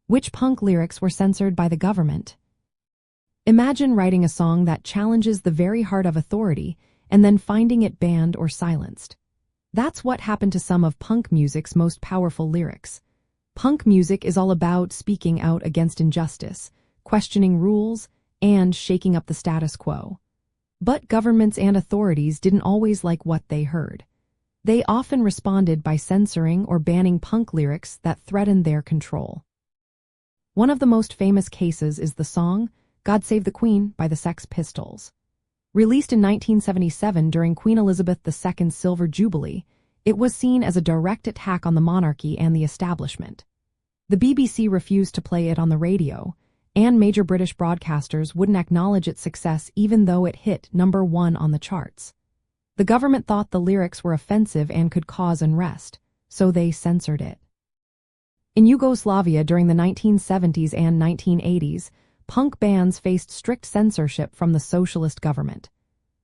Which punk lyrics were censored by the government? Imagine writing a song that challenges the very heart of authority and then finding it banned or silenced. That's what happened to some of punk music's most powerful lyrics. Punk music is all about speaking out against injustice, questioning rules, and shaking up the status quo. But governments and authorities didn't always like what they heard. They often responded by censoring or banning punk lyrics that threatened their control. One of the most famous cases is the song "God Save the Queen" by the Sex Pistols. Released in 1977 during Queen Elizabeth II's Silver Jubilee, it was seen as a direct attack on the monarchy and the establishment. The BBC refused to play it on the radio, and major British broadcasters wouldn't acknowledge its success even though it hit #1 on the charts. The government thought the lyrics were offensive and could cause unrest, so they censored it. In Yugoslavia during the 1970s and 1980s, punk bands faced strict censorship from the socialist government.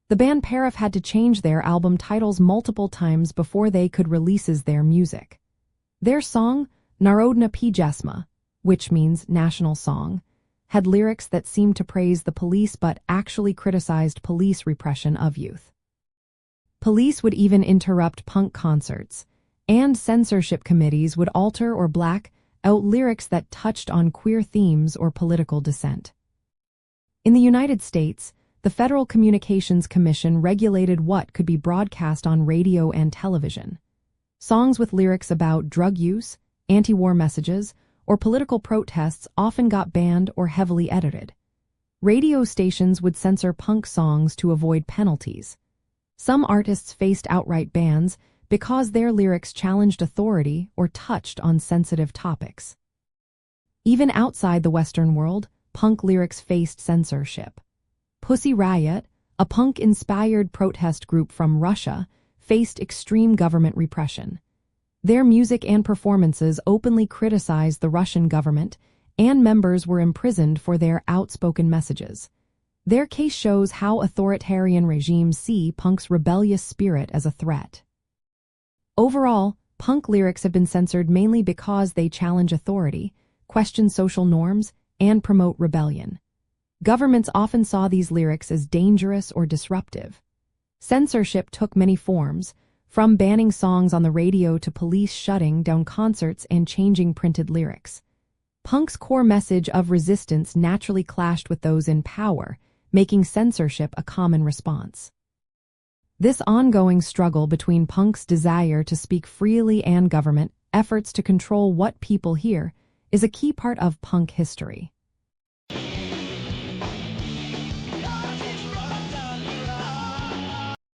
The band Paraf had to change their album titles multiple times before they could release their music. Their song, Narodna Pjesma, which means national song, had lyrics that seemed to praise the police but actually criticized police repression of youth. Police would even interrupt punk concerts, and censorship committees would alter or black out lyrics that touched on queer themes or political dissent. In the United States, the Federal Communications Commission regulated what could be broadcast on radio and television. Songs with lyrics about drug use, anti-war messages, or political protests often got banned or heavily edited. Radio stations would censor punk songs to avoid penalties. Some artists faced outright bans because their lyrics challenged authority or touched on sensitive topics. Even outside the Western world, punk lyrics faced censorship. Pussy Riot, a punk-inspired protest group from Russia, faced extreme government repression. Their music and performances openly criticized the Russian government, and members were imprisoned for their outspoken messages. Their case shows how authoritarian regimes see punk's rebellious spirit as a threat. Overall, punk lyrics have been censored mainly because they challenge authority, question social norms, and promote rebellion. Governments often saw these lyrics as dangerous or disruptive. Censorship took many forms, from banning songs on the radio to police shutting down concerts and changing printed lyrics. Punk's core message of resistance naturally clashed with those in power, making censorship a common response. This ongoing struggle between punk's desire to speak freely and government efforts to control what people hear is a key part of punk history.